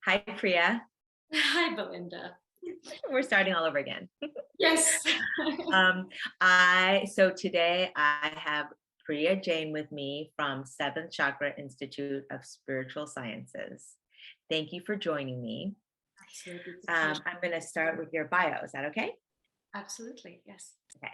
Hi, Priya. Hi, Belinda. We're starting all over again. Yes. Um, so today I have Priya Jain with me from Seventh Chakra Institute of Spiritual Sciences. Thank you for joining me. Absolutely. It's a pleasure. I'm going to start with your bio. Is that okay? Absolutely. Yes. Okay.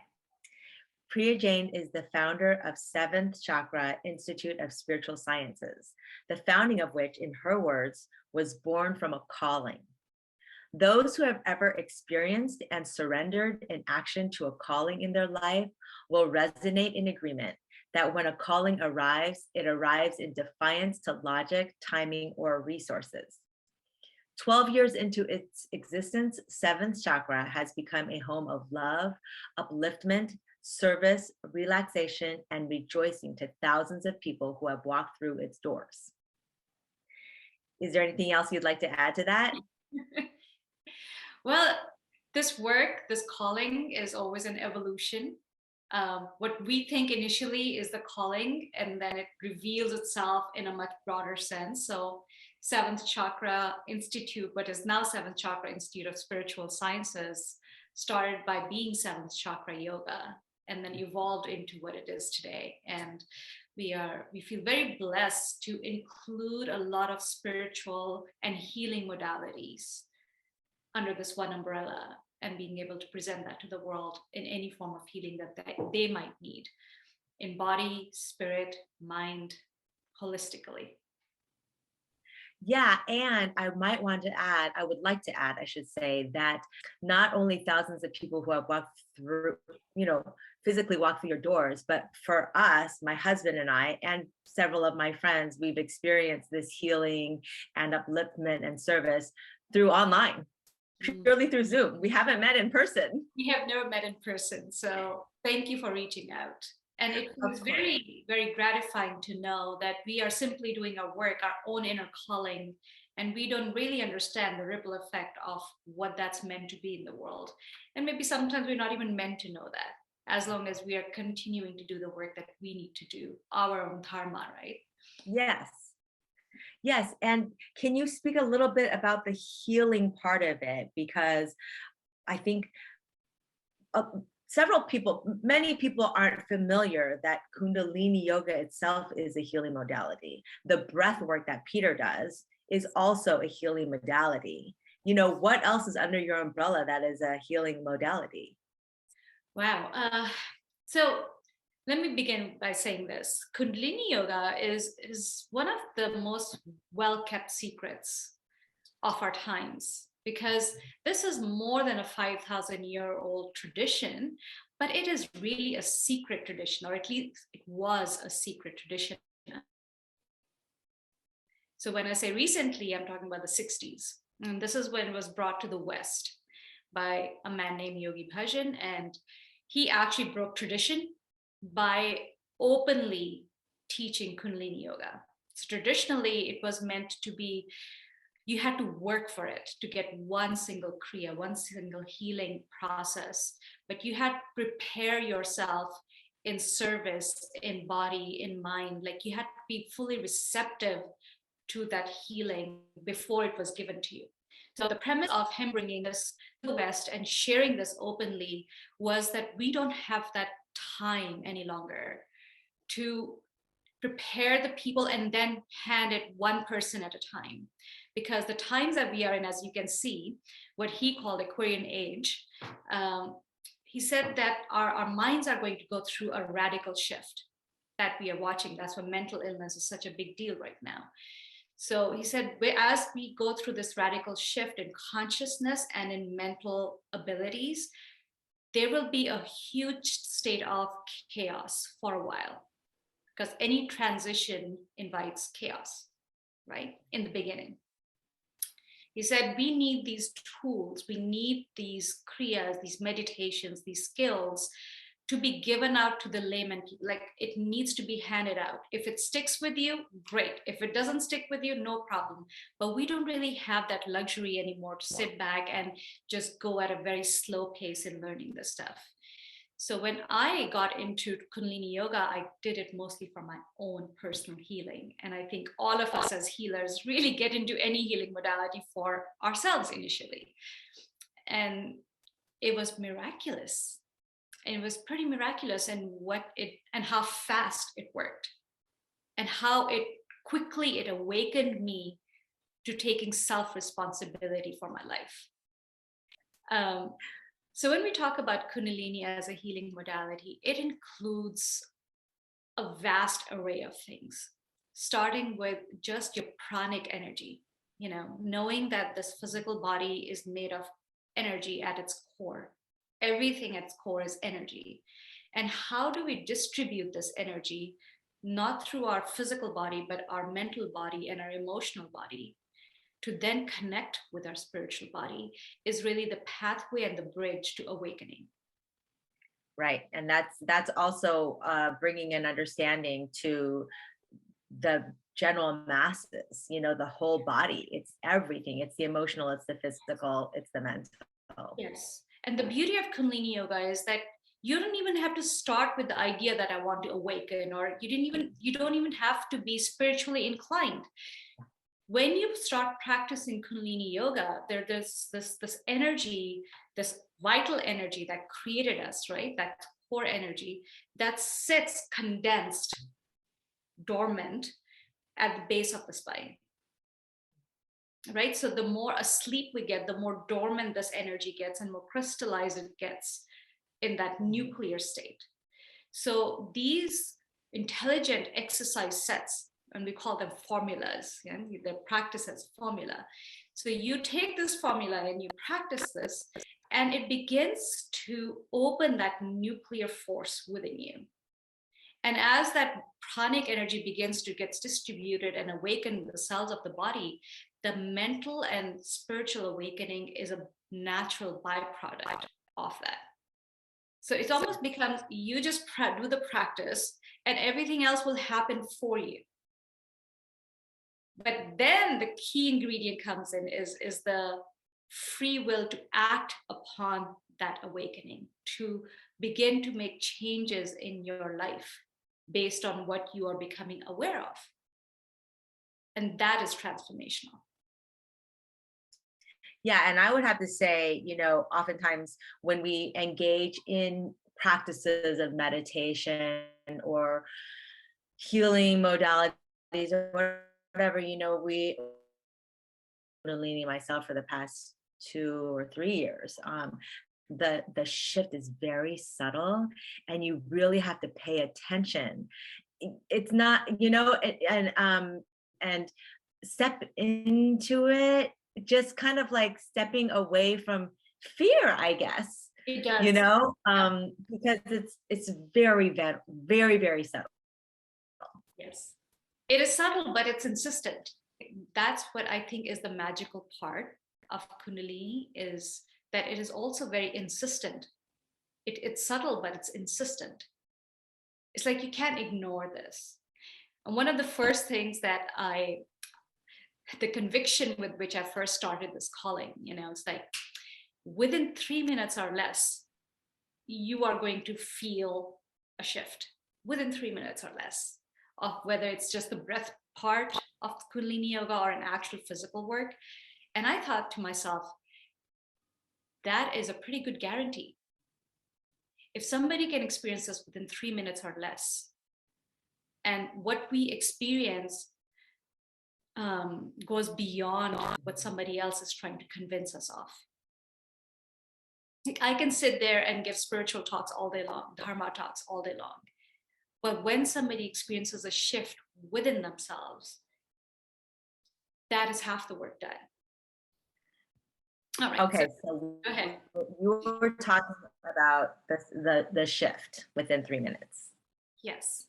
Priya Jain is the founder of Seventh Chakra Institute of Spiritual Sciences, the founding of which, in her words, was born from a calling. Those who have ever experienced and surrendered in action to a calling in their life will resonate in agreement that when a calling arrives, it arrives in defiance to logic, timing, or resources. 12 years into its existence, Seventh Chakra has become a home of love, upliftment, service, relaxation, and rejoicing to thousands of people who have walked through its doors. Is there anything else you'd like to add to that? Well, this work, this calling is always an evolution. What we think initially is the calling, and then it reveals itself in a much broader sense. So, Seventh Chakra Institute, what is now Seventh Chakra Institute of Spiritual Sciences, started by being Seventh Chakra Yoga, and then evolved into what it is today. And we feel very blessed to include a lot of spiritual and healing modalities under this one umbrella, and being able to present that to the world in any form of healing that they might need in body, spirit, mind, holistically. Yeah, and I would like to add, I should say, that not only thousands of people who have walked through, physically walked through your doors, but for us, my husband and I, and several of my friends, we've experienced this healing and upliftment and service through online, purely through Zoom. We haven't met in person. We have never met in person, so thank you for reaching out. And it was very, very gratifying to know that we are simply doing our work, our own inner calling, and we don't really understand the ripple effect of what that's meant to be in the world. And maybe sometimes we're not even meant to know that, as long as we are continuing to do the work that we need to do, our own dharma, right? Yes. Yes. And can you speak a little bit about the healing part of it? Because I think many people aren't familiar that Kundalini yoga itself is a healing modality. The breath work that Peter does is also a healing modality. What else is under your umbrella that is a healing modality? Wow. So let me begin by saying this. Kundalini yoga is one of the most well-kept secrets of our times, because this is more than a 5,000-year-old tradition, but it is really a secret tradition, or at least it was a secret tradition. So when I say recently, I'm talking about the 60s. And this is when it was brought to the West by a man named Yogi Bhajan. And he actually broke tradition by openly teaching Kundalini yoga. So traditionally, it was meant to be, you had to work for it to get one single kriya, one single healing process, but you had to prepare yourself in service, in body, in mind. Like you had to be fully receptive to that healing before it was given to you. So the premise of him bringing this to the West and sharing this openly was that we don't have that time any longer to prepare the people and then hand it one person at a time. Because the times that we are in, as you can see, what he called Aquarian age, he said that our minds are going to go through a radical shift that we are watching. That's why mental illness is such a big deal right now. So he said, as we go through this radical shift in consciousness and in mental abilities, there will be a huge state of chaos for a while, because any transition invites chaos, right? In the beginning. He said, we need these tools, we need these kriyas, these meditations, these skills to be given out to the layman. Like it needs to be handed out. If it sticks with you, great. If it doesn't stick with you, no problem. But we don't really have that luxury anymore to sit back and just go at a very slow pace in learning this stuff. So when I got into Kundalini Yoga, I did it mostly for my own personal healing. And I think all of us as healers really get into any healing modality for ourselves initially. And it was miraculous. It was pretty miraculous, and how fast it worked, and how it quickly it awakened me to taking self-responsibility for my life. So when we talk about Kundalini as a healing modality, it includes a vast array of things, starting with just your pranic energy, knowing that this physical body is made of energy at its core. Everything at its core is energy. And how do we distribute this energy, not through our physical body, but our mental body and our emotional body, to then connect with our spiritual body, is really the pathway and the bridge to awakening. Right. And that's also bringing an understanding to the general masses, the whole body. It's everything. It's the emotional, it's the physical, it's the mental. Yes. And the beauty of Kundalini Yoga is that you don't even have to start with the idea that I want to awaken, or you don't even have to be spiritually inclined. When you start practicing Kundalini Yoga, there's this energy, this vital energy that created us, right? That core energy that sits condensed, dormant at the base of the spine, right? So the more asleep we get, the more dormant this energy gets and more crystallized it gets in that nuclear state. So these intelligent exercise sets, and we call them formulas, they're practiced as formula. So you take this formula and you practice this, and it begins to open that nuclear force within you. And as that pranic energy begins to get distributed and awaken the cells of the body, the mental and spiritual awakening is a natural byproduct of that. So it almost becomes, you just do the practice and everything else will happen for you. But then the key ingredient comes in is the free will to act upon that awakening, to begin to make changes in your life based on what you are becoming aware of. And that is transformational. Yeah. And I would have to say, oftentimes when we engage in practices of meditation or healing modalities or whatever, we leaning myself for the past 2 or 3 years. The shift is very subtle, and you really have to pay attention. It's not, and step into it, just kind of like stepping away from fear, I guess. It does. Because it's very, very, very, very subtle. Yes. It is subtle, but it's insistent. That's what I think is the magical part of Kundalini, is that it is also very insistent. It's subtle, but it's insistent. It's like you can't ignore this. And one of the first things that the conviction with which I first started this calling, it's like within 3 minutes or less, you are going to feel a shift within 3 minutes or less, of whether it's just the breath part of Kundalini Yoga or an actual physical work. And I thought to myself, that is a pretty good guarantee. If somebody can experience this within 3 minutes or less, and what we experience goes beyond what somebody else is trying to convince us of. I can sit there and give spiritual talks all day long, dharma talks all day long. But when somebody experiences a shift within themselves, that is half the work done. All right. Okay, so go ahead. You were talking about the shift within 3 minutes. Yes.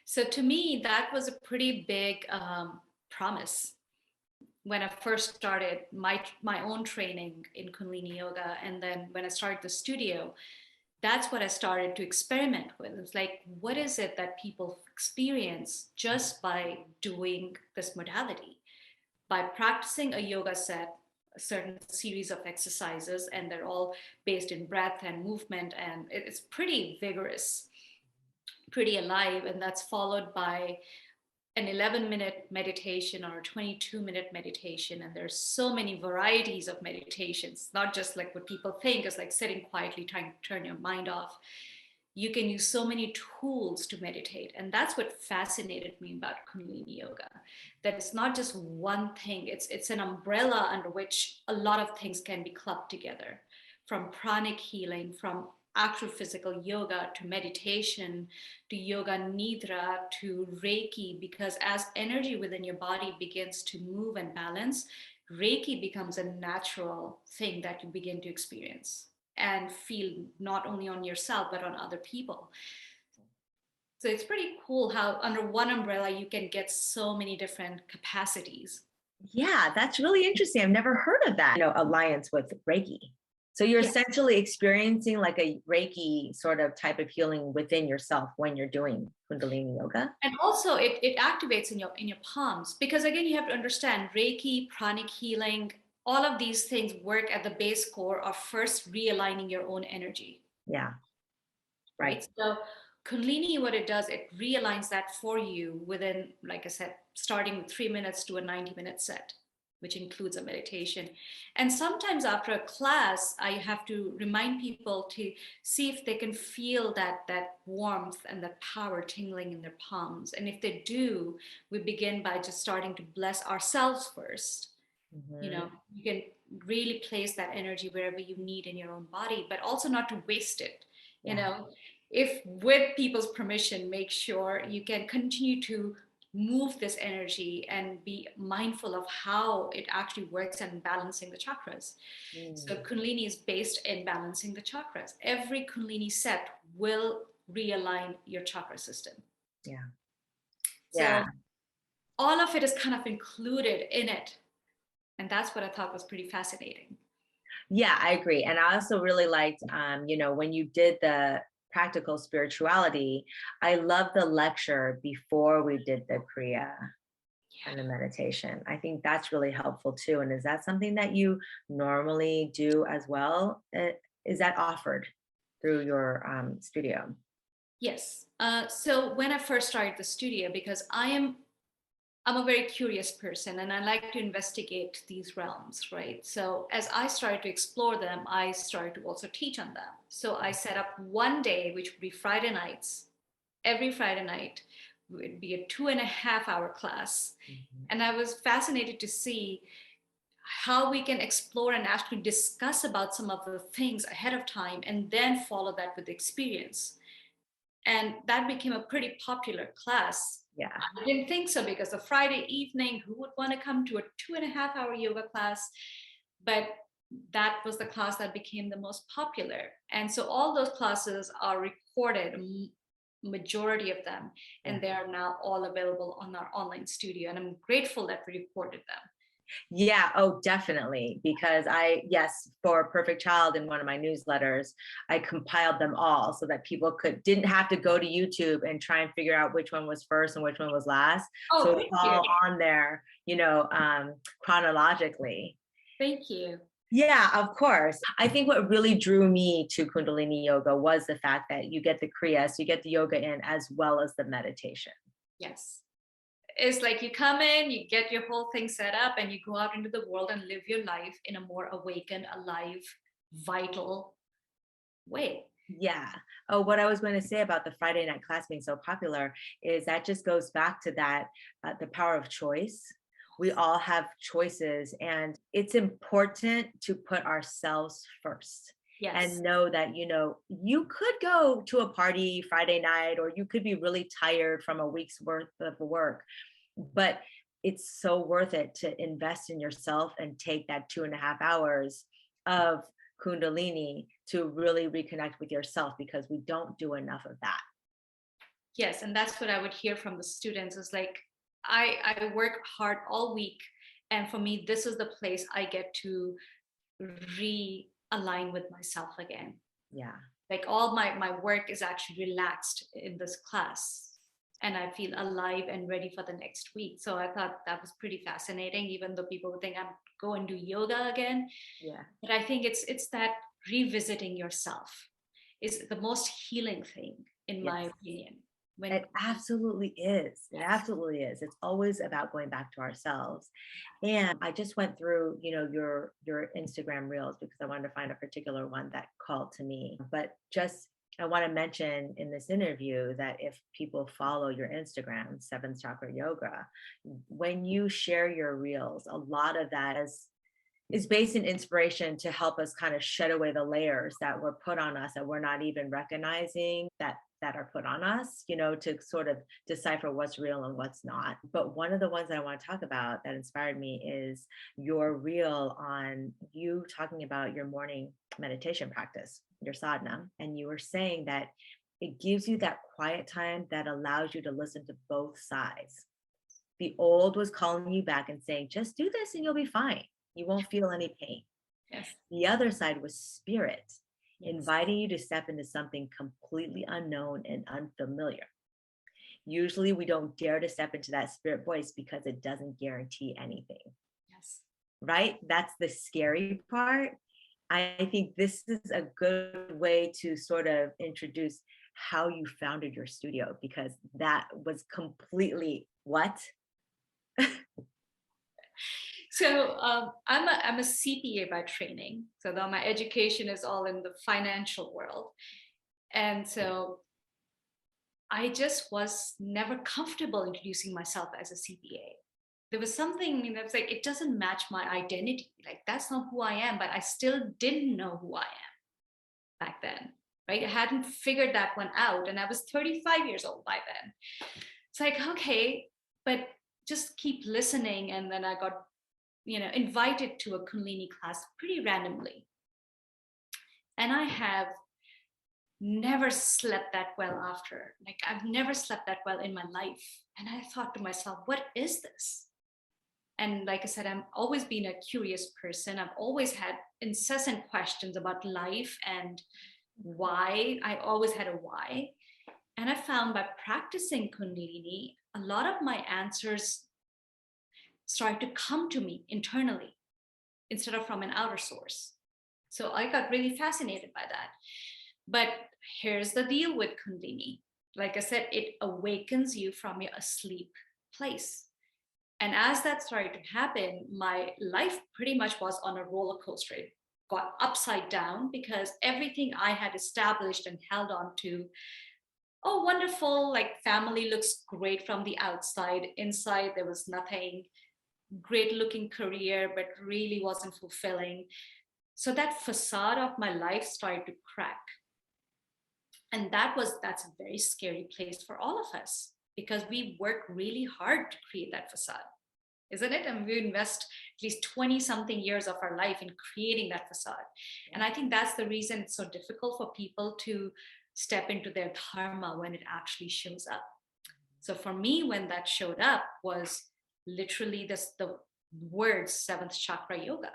So to me, that was a pretty big promise when I first started my own training in Kundalini Yoga. And then when I started the studio, that's what I started to experiment with. It's like, what is it that people experience just by doing this modality? By practicing a yoga set, a certain series of exercises, and they're all based in breath and movement, and it's pretty vigorous, pretty alive. And that's followed by an 11-minute meditation or a 22-minute meditation. And there's so many varieties of meditations, not just like what people think is like sitting quietly trying to turn your mind off. You can use so many tools to meditate. And that's what fascinated me about Kundalini Yoga, that it's not just one thing, it's an umbrella under which a lot of things can be clubbed together, from pranic healing, from actual physical yoga to meditation to yoga nidra to Reiki, because as energy within your body begins to move and balance, Reiki becomes a natural thing that you begin to experience and feel, not only on yourself but on other people. So it's pretty cool how under one umbrella you can get so many different capacities. Yeah, that's really interesting. I've never heard of that, alliance with Reiki. So you're Yes. essentially experiencing like a Reiki sort of type of healing within yourself when you're doing Kundalini yoga. And also it activates in your palms, because again, you have to understand Reiki, pranic healing, all of these things work at the base core of first realigning your own energy, Yeah, right. right? So Kundalini, what it does, it realigns that for you within, like I said, starting with 3 minutes to a 90-minute set, which includes a meditation. And sometimes after a class, I have to remind people to see if they can feel that warmth and that power tingling in their palms. And if they do, we begin by just starting to bless ourselves first. You Mhm. know, you can really place that energy wherever you need in your own body, but also not to waste it. You Yeah. know, if with people's permission, make sure you can continue to move this energy and be mindful of how it actually works and balancing the chakras. So Mm. Kundalini is based in balancing the chakras. Every Kundalini set will realign your chakra system. Yeah. So Yeah. all of it is kind of included in it. And that's what I thought was pretty fascinating. Yeah, I agree. And I also really liked, when you did the practical spirituality, I love the lecture before we did the Priya and the meditation. I think that's really helpful too. And is that something that you normally do as well? Is that offered through your studio? Yes. So when I first started the studio, because I'm a very curious person and I like to investigate these realms, right? So as I started to explore them, I started to also teach on them. So I set up one day, which would be Friday nights. Every Friday night would be a 2.5 hour class. Mhm. And I was fascinated to see how we can explore and actually discuss about some of the things ahead of time and then follow that with experience. And that became a pretty popular class. Yeah. I didn't think so, because a Friday evening, who would want to come to a 2.5 hour yoga class? But that was the class that became the most popular. And so all those classes are recorded, majority of them, Yeah. and they are now all available on our online studio. And I'm grateful that we recorded them. Yeah, oh, definitely. Because yes, for Perfect Child in one of my newsletters, I compiled them all so that people didn't have to go to YouTube and try and figure out which one was first and which one was last. Oh, So it's thank you. all on there, chronologically. Thank you. Yeah, of course. I think what really drew me to Kundalini yoga was the fact that you get the Kriya, so you get the yoga in as well as the meditation. Yes. It's like you come in, you get your whole thing set up, and you go out into the world and live your life in a more awakened, alive, vital way. Yeah. Oh, what I was going to say about the Friday night class being so popular is that just goes back to that the power of choice. We all have choices, and it's important to put ourselves first Yes. and know that, you could go to a party Friday night, or you could be really tired from a week's worth of work, but it's so worth it to invest in yourself and take that 2.5 hours of Kundalini to really reconnect with yourself, because we don't do enough of that. Yes. And that's what I would hear from the students is like, I work hard all week. And for me, this is the place I get to realign with myself again. Yeah. Like all my work is actually relaxed in this class. and I feel alive and ready for the next week. So I thought that was pretty fascinating, even though people would think I'm go and do yoga again. Yeah. But I think it's that revisiting yourself is the most healing thing, in Yes. my opinion. When It absolutely is. It absolutely is. It's always about going back to ourselves. And I just went through, your Instagram reels because I wanted to find a particular one that called to me. But just I want to mention in this interview that if people follow your Instagram, Seventh Chakra Yoga, when you share your reels, a lot of that is based in inspiration to help us kind of shed away the layers that were put on us that we're not even recognizing that are put on us, to sort of decipher what's real and what's not. But one of the ones that I want to talk about that inspired me is your reel on you talking about your morning meditation practice, your sadhana. And you were saying that it gives you that quiet time that allows you to listen to both sides. The old was calling you back and saying, just do this and you'll be fine. You won't feel any pain. yes, The other side was spirit, yes, inviting you to step into something completely unknown and unfamiliar. Usually, we don't dare to step into that spirit voice because it doesn't guarantee anything, yes. right? That's the scary part. I think this is a good way to sort of introduce how you founded your studio because that was completely what? So I'm a CPA by training. So though my education is all in the financial world, and so I just was never comfortable introducing myself as a CPA. There was something that's like it doesn't match my identity. Like that's not who I am. But I still didn't know who I am back then, right? I hadn't figured that one out, and I was 35 years old by then. It's like okay, but just keep listening, and then I got invited to a Kundalini class pretty randomly. And I have never slept that well after. Like, I've never slept that well in my life. And I thought to myself, what is this? And like I said, I've always been a curious person. I've always had incessant questions about life and why. I always had a why. And I found by practicing Kundalini, a lot of my answers started to come to me internally instead of from an outer source. So I got really fascinated by that. But here's the deal with Kundalini. Like I said, it awakens you from your asleep place. And as that started to happen, my life pretty much was on a roller coaster. It got upside down because everything I had established and held on to, oh, wonderful, like family looks great from the outside. Inside, there was nothing. Great looking career, but really wasn't fulfilling. So that facade of my life started to crack. And that's a very scary place for all of us because we work really hard to create that facade, isn't it? And we invest at least 20 something years of our life in creating that facade. And I think that's the reason it's so difficult for people to step into their dharma when it actually shows up. So for me, when that showed up was literally the words Seventh Chakra Yoga.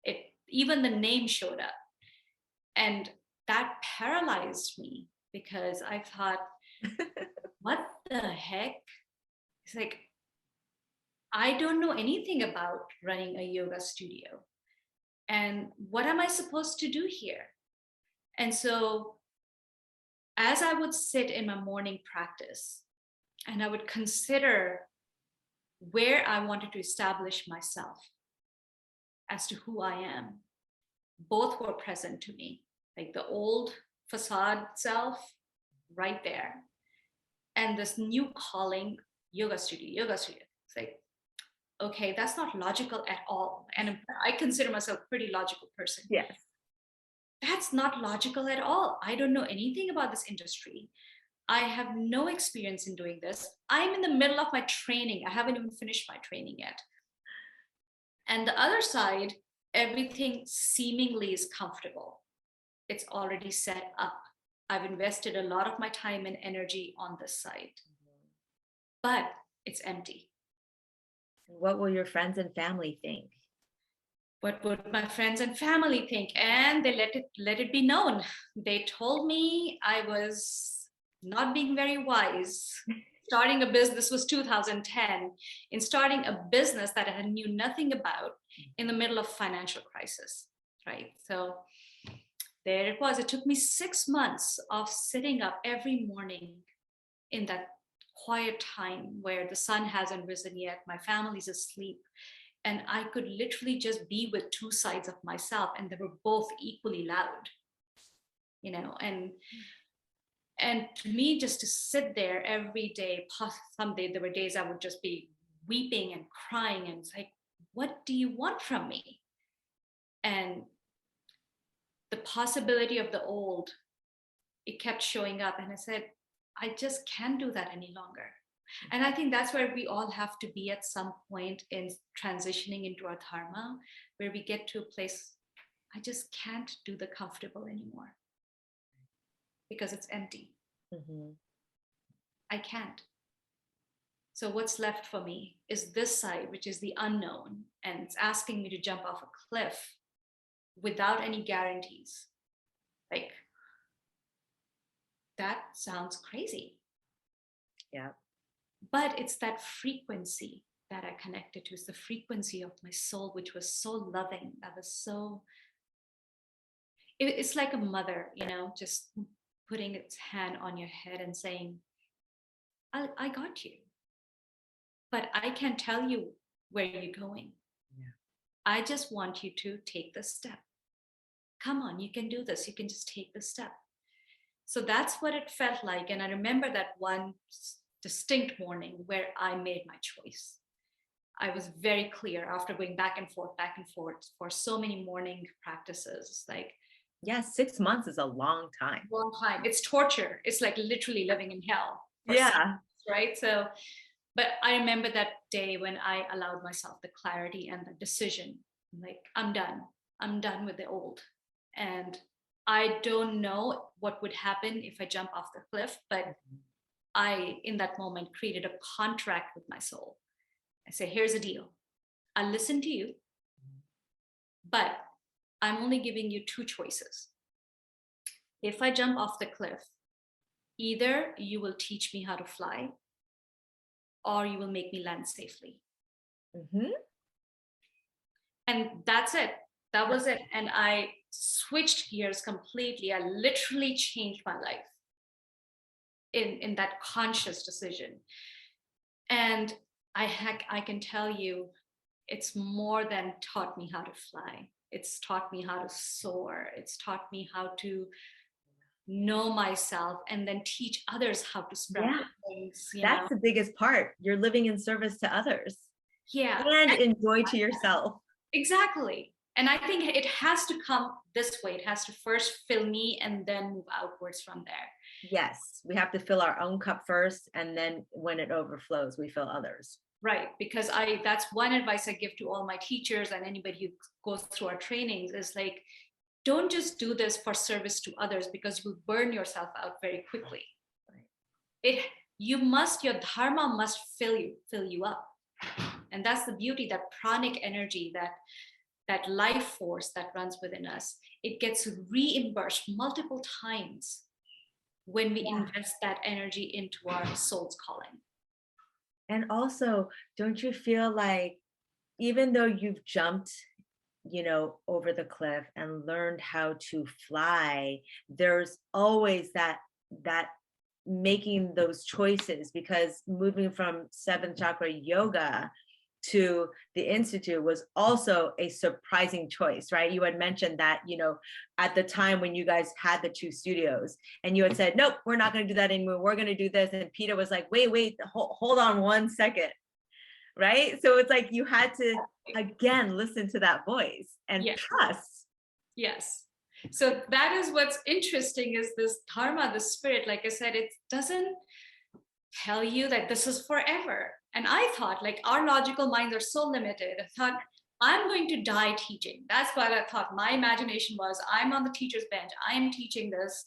It even the name showed up. And that paralyzed me because I thought, what the heck? It's like, I don't know anything about running a yoga studio. And what am I supposed to do here? And so, as I would sit in my morning practice and I would consider where I wanted to establish myself as to who I am, both were present to me. Like the old facade self, right there, and this new calling, yoga studio, yoga studio. It's like, okay, that's not logical at all. And I consider myself a pretty logical person. Yes. That's not logical at all. I don't know anything about this industry. I have no experience in doing this. I'm in the middle of my training. I haven't even finished my training yet. And the other side, everything seemingly is comfortable. It's already set up. I've invested a lot of my time and energy on this side, but it's empty. What will your friends and family think? What would my friends and family think? And they let it be known. They told me I was not being very wise, starting a business. This was 2010, in starting a business that I knew nothing about in the middle of financial crisis, right? So there it was. It took me 6 months of sitting up every morning in that quiet time where the sun hasn't risen yet, my family's asleep, and I could literally just be with two sides of myself, and they were both equally loud, and to me, just to sit there every day, someday there were days I would just be weeping and crying, and it's like, what do you want from me? And the possibility of the old, it kept showing up, and I said, I just can't do that any longer. And I think that's where we all have to be at some point in transitioning into our dharma, where we get to a place, I just can't do the comfortable anymore because it's empty. Mm-hmm. I can't. So what's left for me is this side, which is the unknown, and it's asking me to jump off a cliff without any guarantees. Like, that sounds crazy. Yeah. But it's that frequency that I connected to. It's the frequency of my soul, which was so loving. That was so, it's like a mother, just putting its hand on your head and saying, I got you. But I can't tell you where you're going. Yeah. I just want you to take the step. Come on, you can do this. You can just take the step. So that's what it felt like. And I remember that one distinct morning where I made my choice. I was very clear after going back and forth for so many morning practices. Like, yeah, 6 months is a long time. Long time. It's torture. It's like literally living in hell. Yeah. Right. So, but I remember that day when I allowed myself the clarity and the decision. Like, I'm done. I'm done with the old. And I don't know what would happen if I jump off the cliff, but I, in that moment, created a contract with my soul. I say, here's a deal. I'll listen to you, but I'm only giving you two choices. If I jump off the cliff, either you will teach me how to fly, or you will make me land safely. Mm-hmm. And that's it. That was it. And I switched gears completely. I literally changed my life in that conscious decision. And I can tell you, it's more than taught me how to fly. It's taught me how to soar. It's taught me how to know myself and then teach others how to spread things. That's the biggest part. You're living in service to others. Yeah. And enjoy to yourself. Exactly. And I think it has to come this way. It has to first fill me and then move outwards from there. Yes, we have to fill our own cup first, and then when it overflows, we fill others. Right, because that's one advice I give to all my teachers and anybody who goes through our trainings is like, don't just do this for service to others because you will burn yourself out very quickly. Your dharma must fill you up. And that's the beauty, that pranic energy, that life force that runs within us. It gets reimbursed multiple times when we invest that energy into our soul's calling. And also, don't you feel like even though you've jumped, over the cliff and learned how to fly, there's always that making those choices, because moving from Seventh Chakra Yoga to the Institute was also a surprising choice, right? You had mentioned that, at the time when you guys had the two studios and you had said, nope, we're not going to do that anymore. We're going to do this. And Peter was like, wait, hold on 1 second. Right? So it's like you had to, again, listen to that voice and trust. Yes. So that is what's interesting, is this dharma, the spirit, like I said, it doesn't tell you that this is forever. And I thought, like, our logical minds are so limited. I thought, I'm going to die teaching. That's what I thought. My imagination was, I'm on the teacher's bench. I am teaching this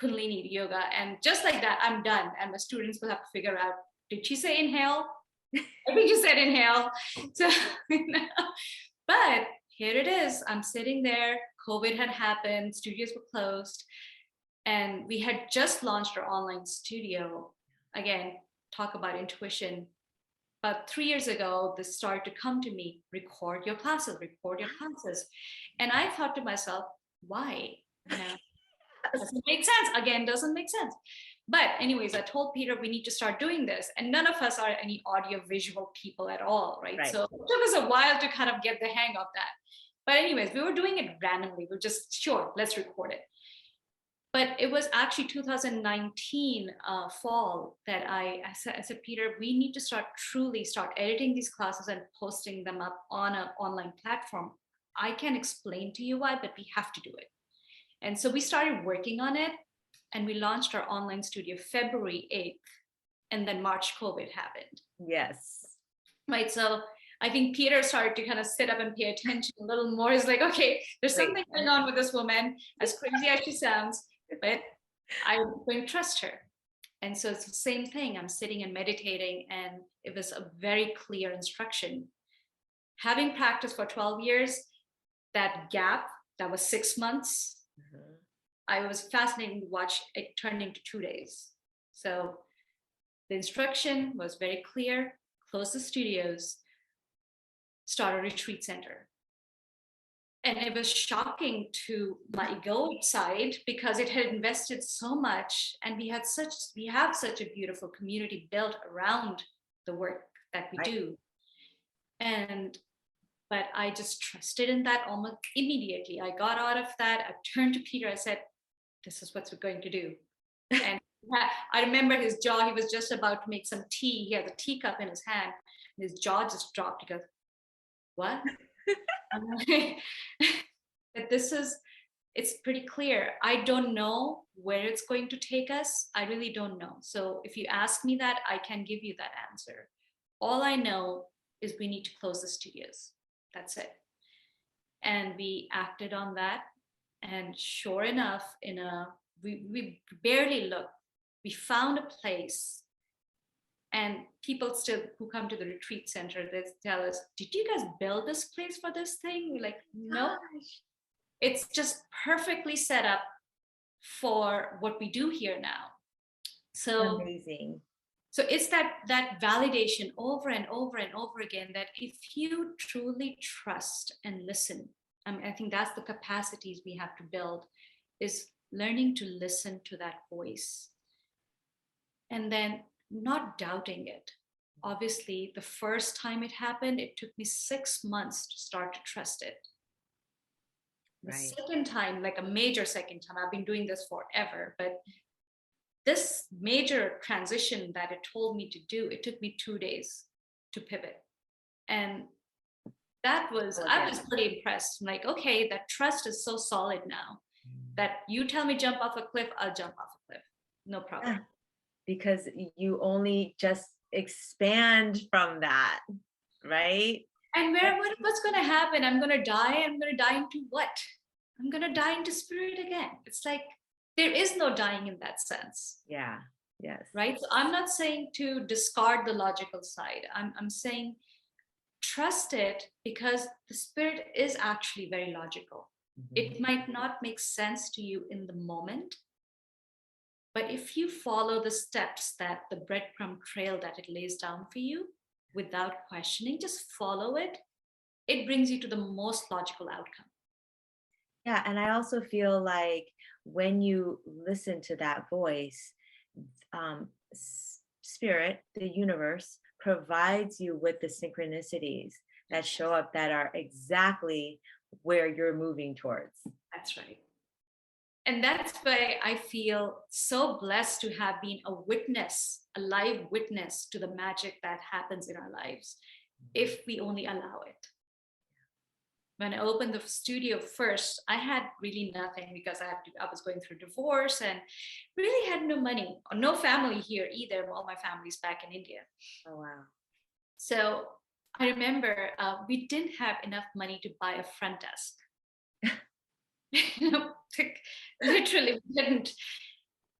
Kundalini yoga. And just like that, I'm done. And the students will have to figure out, did she say inhale? I think you said inhale. So, but here it is. I'm sitting there. COVID had happened. Studios were closed. And we had just launched our online studio. Again, talk about intuition. About 3 years ago, this started to come to me, record your classes, record your classes. And I thought to myself, why? You know, doesn't make sense. Again, doesn't make sense. But anyways, I told Peter we need to start doing this. And none of us are any audio visual people at all, right? So it took us a while to kind of get the hang of that. But anyways, we were doing it randomly. We were just, sure, let's record it. But it was actually 2019 fall that I said, Peter, we need to truly start editing these classes and posting them up on an online platform. I can explain to you why, but we have to do it. And so we started working on it, and we launched our online studio February 8th, and then March COVID happened. Yes. Right. So I think Peter started to kind of sit up and pay attention a little more. He's like, okay, there's something going on with this woman, as crazy as she sounds, but I'm going to trust her. And so it's the same thing. I'm sitting and meditating, and it was a very clear instruction. Having practiced for 12 years, that gap, that was 6 months, I was fascinated to watch it turn into 2 days. So the instruction was very clear: close the studios, start a retreat center. And it was shocking to my ego side, because it had invested so much, and we have such a beautiful community built around the work that we do. But I just trusted in that almost immediately. I got out of that. I turned to Peter. I said, this is what we're going to do. And I remember his jaw. He was just about to make some tea. He had a teacup in his hand, and his jaw just dropped. He goes, what? But it's pretty clear. I don't know where it's going to take us. I really don't know. So if you ask me that, I can give you that answer. All I know is we need to close the studios. That's it. And we acted on that. And sure enough, we barely looked. We found a place. And people still who come to the retreat center, they tell us, did you guys build this place for this thing? We're like, no, it's just perfectly set up for what we do here now. So amazing. So it's that validation over and over and over again, that if you truly trust and listen, I think that's the capacities we have to build, is learning to listen to that voice. And then not doubting it. Obviously, the first time it happened, it took me 6 months to start to trust it. The second time, like a major second time, I've been doing this forever, but this major transition that it told me to do, it took me 2 days to pivot. And I was pretty impressed. I'm like, okay, that trust is so solid now that you tell me jump off a cliff, I'll jump off a cliff. No problem. Yeah, because you only just expand from that, right? And what's going to happen? I'm going to die. I'm going to die into what? I'm going to die into spirit again. It's like, there is no dying in that sense. Yeah. Yes. Right. So I'm not saying to discard the logical side. I'm saying trust it, because the spirit is actually very logical. Mm-hmm. It might not make sense to you in the moment, but if you follow the steps, that the breadcrumb trail that it lays down for you without questioning, just follow it, it brings you to the most logical outcome. Yeah. And I also feel like when you listen to that voice, spirit, the universe, provides you with the synchronicities that show up that are exactly where you're moving towards. That's right. And that's why I feel so blessed to have been a witness, a live witness to the magic that happens in our lives, if we only allow it. When I opened the studio first, I had really nothing, because I was going through divorce and really had no money, or no family here either. All my family's back in India. Oh, wow. So I remember we didn't have enough money to buy a front desk. Literally we didn't.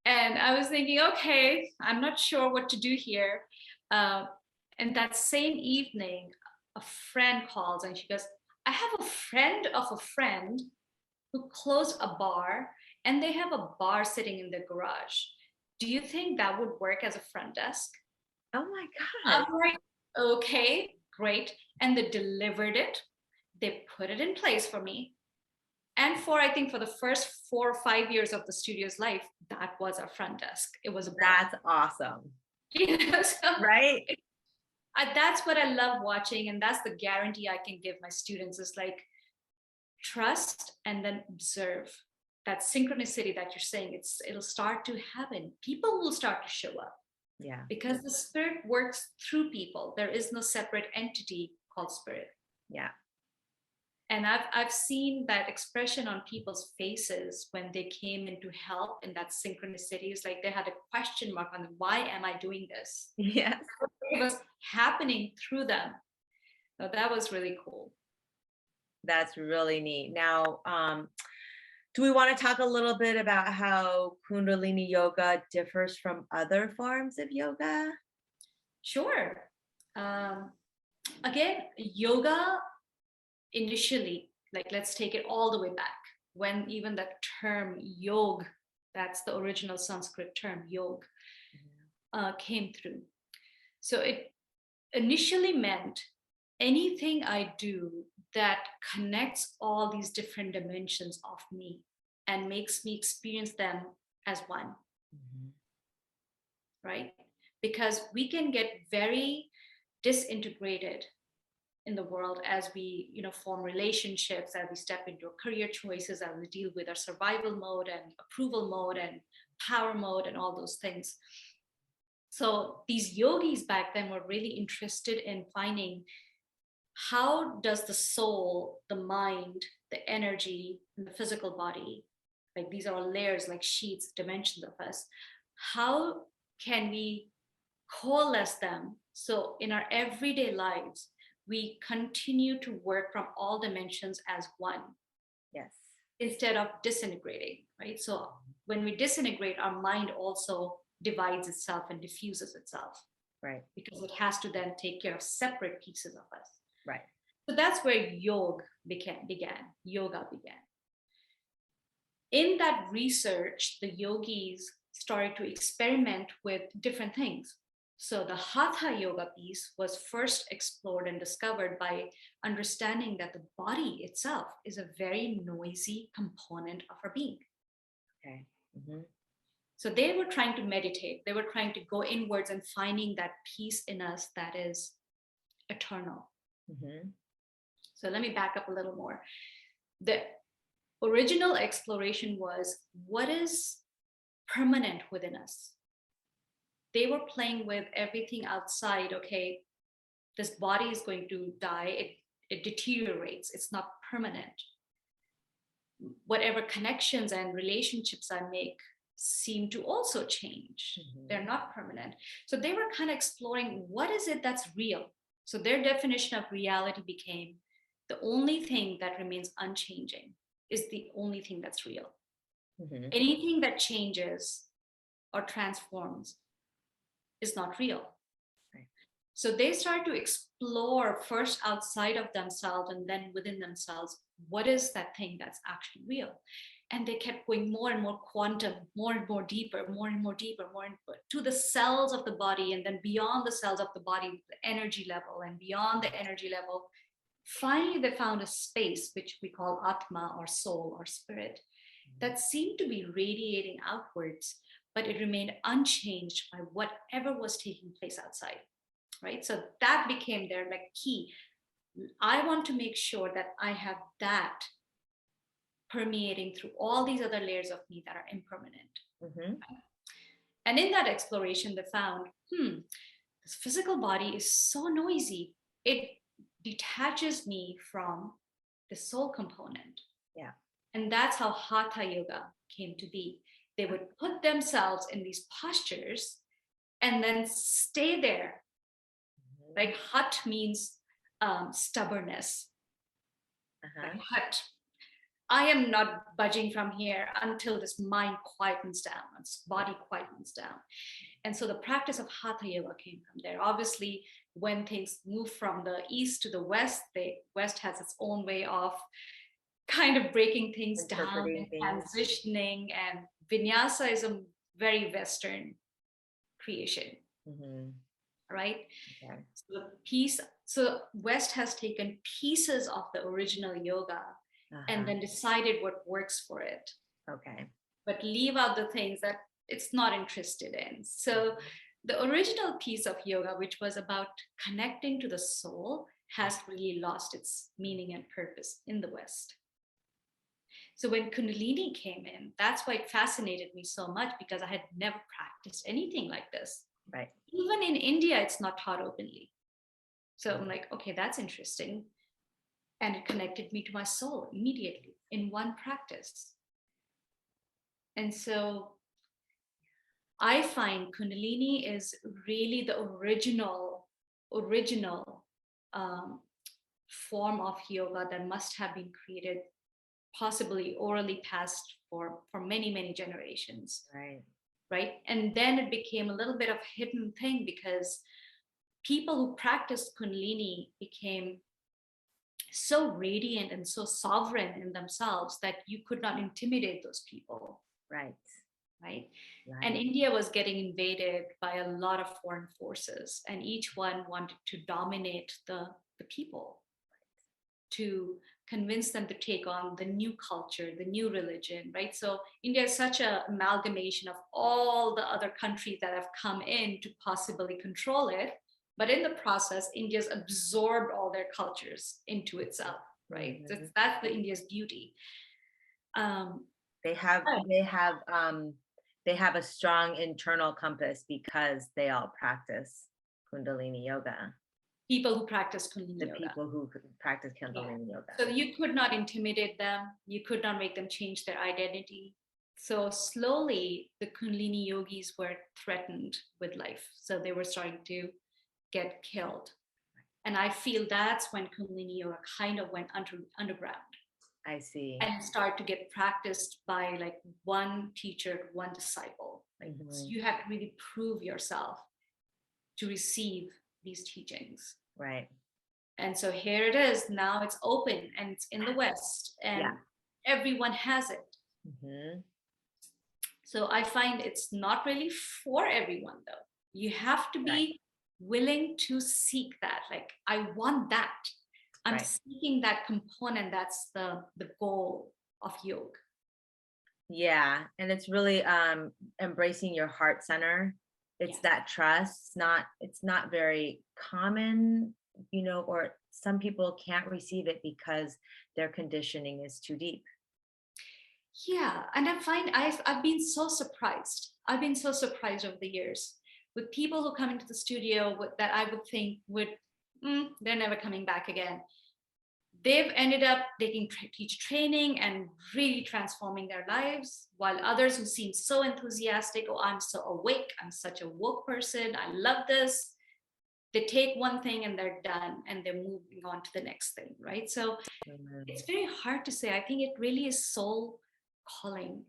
And I was thinking, okay, I'm not sure what to do here. And that same evening, a friend calls and she goes, I have a friend of a friend who closed a bar, and they have a bar sitting in their garage. Do you think that would work as a front desk? Oh my I'm God. like, okay, great. And they delivered it. They put it in place for me. And for, I think, for the first 4 or 5 years of the studio's life, that was our front desk. It was a bar. That's awesome. So Right? that's what I love watching. And that's the guarantee I can give my students is like, trust and then observe that synchronicity that you're saying. It'll start to happen. People will start to show up Yeah. because the spirit works through people. There is no separate entity called spirit. Yeah. And I've seen that expression on people's faces when they came in to help in that synchronicity. It's like they had a question mark on them. Why am I doing this? Yes. It was happening through them. So that was really cool. That's really neat. Now, do we want to talk a little bit about how Kundalini yoga differs from other forms of yoga? Sure. Again, yoga initially, like let's take it all the way back when even the term yog, that's the original Sanskrit term yog, came through. So it initially meant anything I do that connects all these different dimensions of me and makes me experience them as one, right? Because we can get very disintegrated in the world as we form relationships, as we step into our career choices, as we deal with our survival mode and approval mode and power mode and all those things. So these yogis back then were really interested in finding how does the soul, the mind, the energy, and the physical body, like these are all layers, like sheets, dimensions of us, how can we coalesce them so in our everyday lives we continue to work from all dimensions as one? Yes. Instead of disintegrating, right? So when we disintegrate, our mind also divides itself and diffuses itself. Right. Because it has to then take care of separate pieces of us. Right. So that's where yoga began. In that research, the yogis started to experiment with different things. So the Hatha yoga piece was first explored and discovered by understanding that the body itself is a very noisy component of our being. Okay. Mm-hmm. So they were trying to meditate. They were trying to go inwards and finding that peace in us that is eternal. Mm-hmm. So let me back up a little more. The original exploration was what is permanent within us. They were playing with everything outside. Okay, this body is going to die. It deteriorates. It's not permanent. Whatever connections and relationships I make seem to also change. Mm-hmm. They're not permanent. So they were kind of exploring what is it that's real. So their definition of reality became the only thing that remains unchanging is the only thing that's real. Mm-hmm. Anything that changes or transforms is not real. Right. So they start to explore first outside of themselves and then within themselves, what is that thing that's actually real? And they kept going more and more quantum, more and more deeper, more and more deeper, more and more to the cells of the body, and then beyond the cells of the body, the energy level, and beyond the energy level. Finally, they found a space which we call Atma or soul or spirit that seemed to be radiating outwards, but it remained unchanged by whatever was taking place outside, right? So that became their key. I want to make sure that I have that permeating through all these other layers of me that are impermanent. Mm-hmm. And in that exploration, they found, this physical body is so noisy. It detaches me from the soul component. Yeah. And that's how Hatha yoga came to be. They would put themselves in these postures and then stay there. Mm-hmm. Like Hat means stubbornness. Uh-huh. Like Hat. I am not budging from here until this mind quietens down, this body quietens down. And so the practice of Hatha yoga came from there. Obviously, when things move from the east to the west, the west has its own way of kind of breaking things down Interpreting and things. transitioning. And vinyasa is a very Western creation, Mm-hmm. right? Okay. So the piece, so West has taken pieces of the original yoga and then decided what works for it, Okay. but leave out the things that it's not interested in. So the original piece of yoga, which was about connecting to the soul, has really lost its meaning and purpose in the West. So when Kundalini came in, that's why it fascinated me so much, because I had never practiced anything like this. Right. Even in India, it's not taught openly. So I'm like, okay, that's interesting. And it connected me to my soul immediately in one practice. And so I find Kundalini is really the original um, form of yoga that must have been created, possibly orally passed for many, many generations. Right. And then it became a little bit of a hidden thing, because people who practiced Kundalini became so radiant and so sovereign in themselves that you could not intimidate those people. Right. And India was getting invaded by a lot of foreign forces, and each one wanted to dominate the people, to convince them to take on the new culture, the new religion, right? So India is such an amalgamation of all the other countries that have come in to possibly control it. But in the process, India's absorbed all their cultures into itself, right? Mm-hmm. That's the India's beauty. They have a strong internal compass because they all practice Kundalini yoga. People who practice Kundalini yoga. The people who practice Kundalini yoga. So you could not intimidate them. You could not make them change their identity. So slowly, the Kundalini yogis were threatened with life. So they were starting to get killed. And I feel that's when Kundalini yoga kind of went underground. I see. And start to get practiced by like one teacher, one disciple. Like, so you have to really prove yourself to receive these teachings. Right. And so here it is. Now it's open and it's in the West, and everyone has it. Mm-hmm. So I find it's not really for everyone, though. You have to be willing to seek that. Like, I want that. I'm seeking that component. That's the goal of yoga. Yeah. And it's really embracing your heart center. It's that trust. It's not very common, or some people can't receive it because their conditioning is too deep. Yeah. And I find I've been so surprised. I've been so surprised over the years with people who come into the studio that I would think they're never coming back again. They've ended up taking teacher training and really transforming their lives, while others who seem so enthusiastic, oh, I'm so awake, I'm such a woke person, I love this. They take one thing and they're done, and they're moving on to the next thing, right? So it's very hard to say. I think it really is soul calling.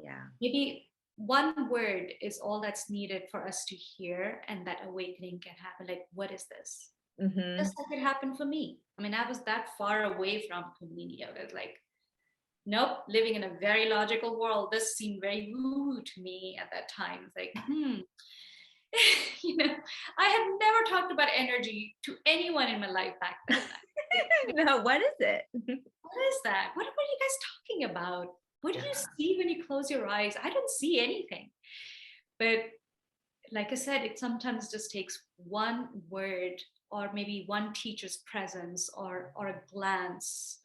Yeah. Maybe one word is all that's needed for us to hear, and that awakening can happen. Like, what is this? Mm-hmm. Just like it happened for me. I mean, I was that far away from Kundalini yoga. I was like, nope, living in a very logical world. This seemed very woo to me at that time. It's like, I had never talked about energy to anyone in my life back then. No, what is it? What is that? What are you guys talking about? What do you see when you close your eyes? I don't see anything. But like I said, it sometimes just takes one word, or maybe one teacher's presence, or a glance,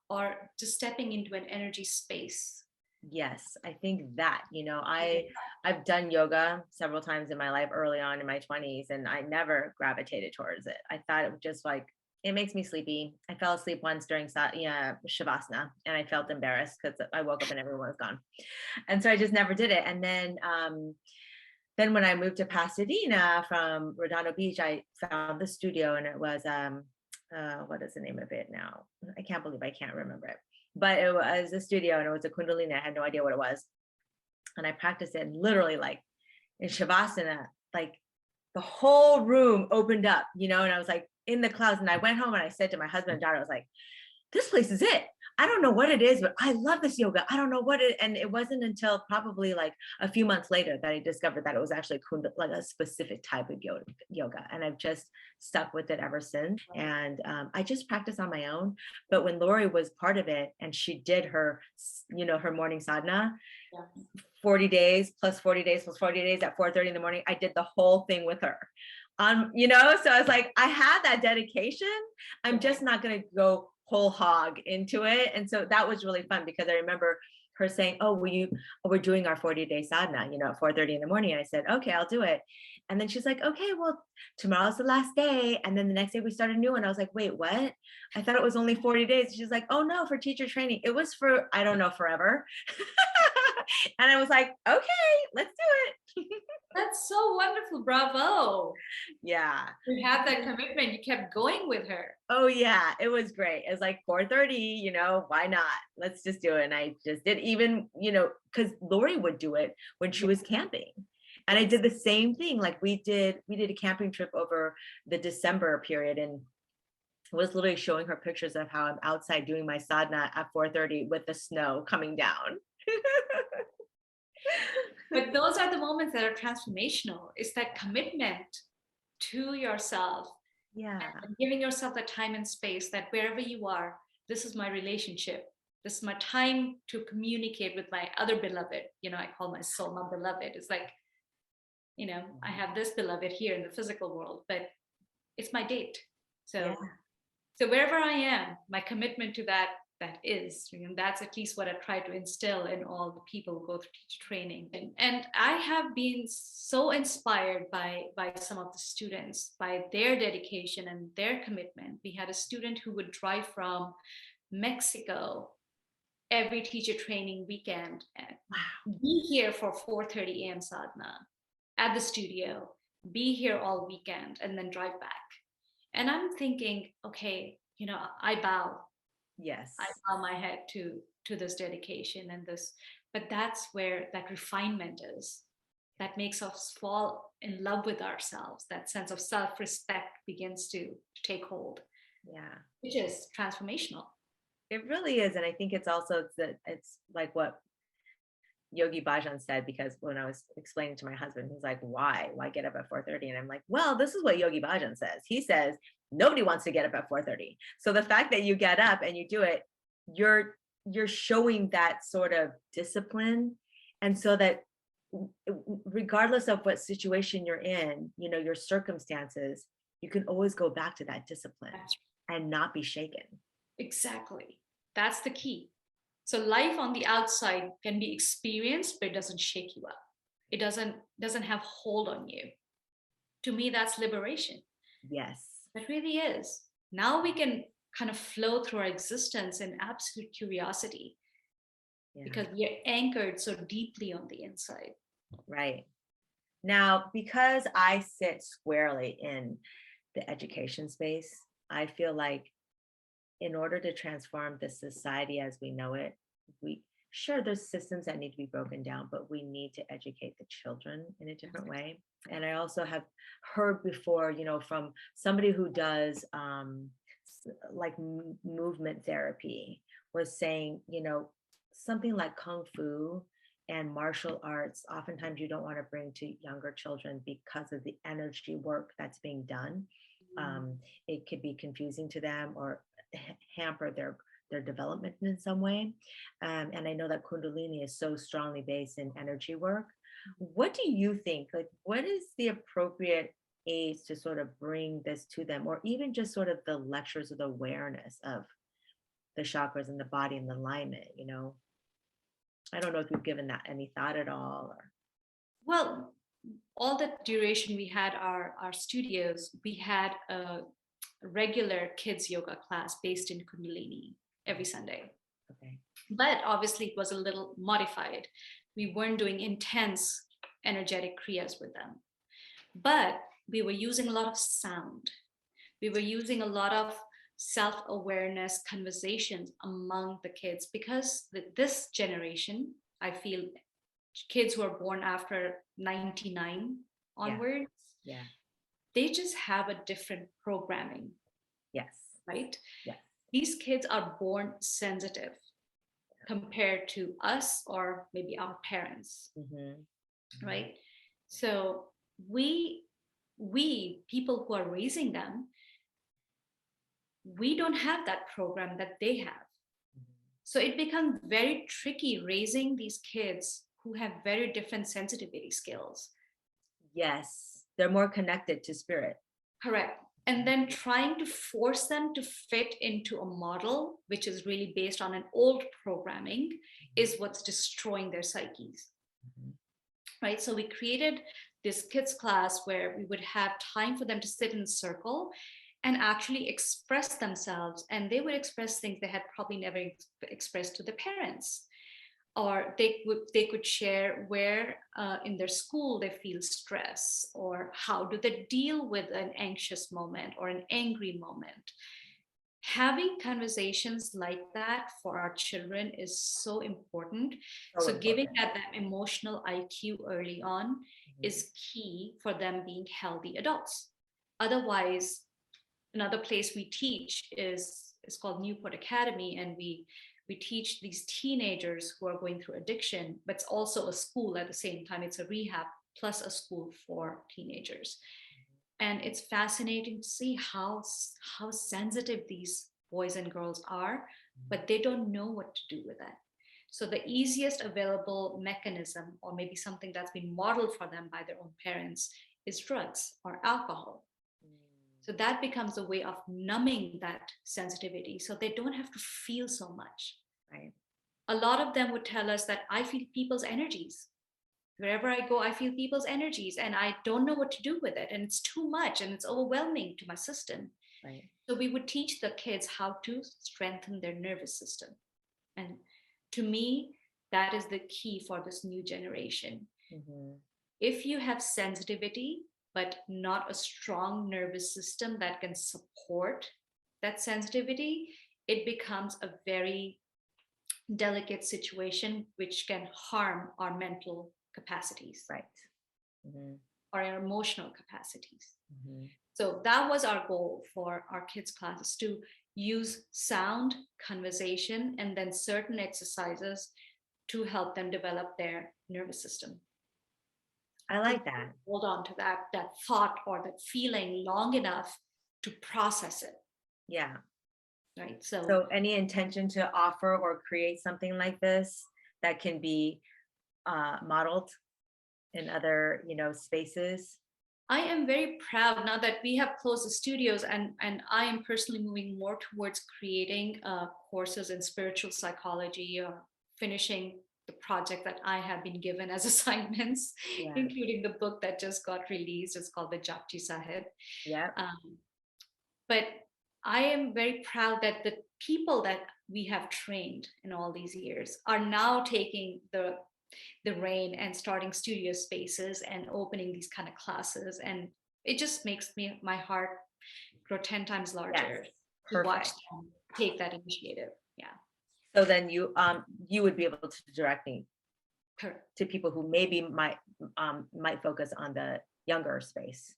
or just stepping into an energy space. Yes, I think that, I've done yoga several times in my life early on in my 20s, and I never gravitated towards it. I thought it was just like, it makes me sleepy. I fell asleep once during Shavasana, and I felt embarrassed because I woke up and everyone was gone. And so I just never did it. And then when I moved to Pasadena from Redondo Beach, I found the studio, and it was, what is the name of it now? I can't believe I can't remember it, but it was a studio, and it was a Kundalini. I had no idea what it was. And I practiced it, and literally, like in Shavasana, like the whole room opened up, and I was like in the clouds. And I went home and I said to my husband and daughter, I was like, this place is it. I don't know what it is, but I love this yoga. I don't know what it, and it wasn't until probably like a few months later that I discovered that it was actually like a specific type of yoga. And I've just stuck with it ever since. And I just practice on my own. But when Lori was part of it and she did her, her morning sadhana, Yeah. 40 days plus 40 days plus 40 days at 4:30 in the morning, I did the whole thing with her. So I was like, I had that dedication. I'm just not going to go whole hog into it. And so that was really fun because I remember her saying, oh, we're doing our 40-day sadhana, at 4:30 in the morning. And I said, okay, I'll do it. And then she's like, okay, well, tomorrow's the last day. And then the next day we start a new one. I was like, wait, what? I thought it was only 40 days. She's like, oh no, for teacher training. It was for, I don't know, forever. And I was like, okay, let's do it. That's so wonderful. Bravo. Yeah. You have that commitment. You kept going with her. Oh yeah, it was great. It was like 4:30, why not? Let's just do it. And I just did, even, because Lori would do it when she was camping. And I did the same thing. Like we did a camping trip over the December period, and was literally showing her pictures of how I'm outside doing my sadhana at 4:30 with the snow coming down. But those are the moments that are transformational. It's that commitment to yourself. Yeah. And giving yourself the time and space that wherever you are, this is my relationship. This is my time to communicate with my other beloved. I call my soul my beloved. It's like, I have this beloved here in the physical world, but it's my date. So wherever I am, my commitment to that is, that's at least what I try to instill in all the people who go through teacher training. And I have been so inspired by some of the students, by their dedication and their commitment. We had a student who would drive from Mexico every teacher training weekend and be here for 4:30 a.m. sadhana at the studio, be here all weekend, and then drive back. And I'm thinking, okay, I bow. Yes. I bow my head to this dedication and this, but that's where that refinement is. That makes us fall in love with ourselves. That sense of self-respect begins to take hold. Yeah. Which is transformational. It really is. And I think it's also it's like what Yogi Bhajan said, because when I was explaining to my husband, he's like, why get up at 4:30? And I'm like, well, this is what Yogi Bhajan says. He says, nobody wants to get up at 4:30. So the fact that you get up and you do it, you're showing that sort of discipline. And so that regardless of what situation you're in, your circumstances, you can always go back to that discipline and not be shaken. Exactly. That's the key. So life on the outside can be experienced, but it doesn't shake you up. It doesn't have hold on you. To me, that's liberation. Yes. It really is. Now we can kind of flow through our existence in absolute curiosity because we are anchored so deeply on the inside. Right. Now, because I sit squarely in the education space, I feel like in order to transform the society as we know it, there's systems that need to be broken down, but we need to educate the children in a different way. And I also have heard before, from somebody who does like movement therapy, was saying, something like Kung Fu and martial arts, oftentimes you don't want to bring to younger children because of the energy work that's being done. It could be confusing to them or hamper their development in some way. And I know that Kundalini is so strongly based in energy work. What do you think? Like, what is the appropriate age to sort of bring this to them, or even just sort of the lectures of the awareness of the chakras and the body and the alignment? I don't know if you've given that any thought at all. Well, all the duration we had our studios, we had a regular kids yoga class based in Kundalini every Sunday. Okay. But obviously it was a little modified. We weren't doing intense energetic kriyas with them. But we were using a lot of sound. We were using a lot of self-awareness conversations among the kids, because this generation, I feel, kids who are born after 99 onwards, they just have a different programming. Yes. Right? Yes. these kids are born sensitive compared to us or maybe our parents, Mhm. right? So we we people who are raising them, we don't have that program that they have. So it becomes very tricky raising these kids who have very different sensitivity skills. Yes, they're more connected to spirit. Correct. And then trying to force them to fit into a model which is really based on an old programming is what's destroying their psyches. Mhm. Right. So we created this kids class where we would have time for them to sit in a circle and actually express themselves. And they would express things they had probably never expressed to their parents, or they could share where in their school they feel stress, or how do they deal with an anxious moment or an angry moment. Having conversations like that for our children is so important. So So giving important. that emotional IQ early on Mhm. is key for them being healthy adults. Otherwise, another place we teach is called Newport Academy, and we teach these teenagers who are going through addiction, but it's also a school at the same time. It's a rehab plus a school for teenagers. And it's fascinating to see how sensitive these boys and girls are, but they don't know what to do with that. So the easiest available mechanism, or maybe something that's been modeled for them by their own parents, is drugs or alcohol. So that becomes a way of numbing that sensitivity so they don't have to feel so much. Right. A lot of them would tell us that I feel people's energies. Wherever I go, I feel people's energies and I don't know what to do with it. And it's too much and it's overwhelming to my system. Right. So we would teach the kids how to strengthen their nervous system. And to me, that is the key for this new generation. Mhm. If you have sensitivity, but not a strong nervous system that can support that sensitivity, it becomes a very delicate situation, which can harm our mental capacities Right. Mhm. or our emotional capacities. Mhm. So that was our goal for our kids' classes, to use sound, conversation, and then certain exercises to help them develop their nervous system. I So like that. hold on to that thought or that feeling long enough to process it, Yeah. right? So So any intention to offer or create something like this that can be modeled in other, spaces? I am very proud now that we have closed the studios, and I am personally moving more towards creating courses in spiritual psychology, or finishing the project that I have been given as assignments, Yeah. including the book that just got released. It's called the Japji Sahib. Yep. Um, but I am very proud that the people that we have trained in all these years are now taking the reign and starting studio spaces and opening these kind of classes, and it just makes me my heart grow 10 times Yes. larger to watch Perfect. them take that initiative. Yeah. So then you would be able to direct me Correct. to people who maybe might focus on the younger space,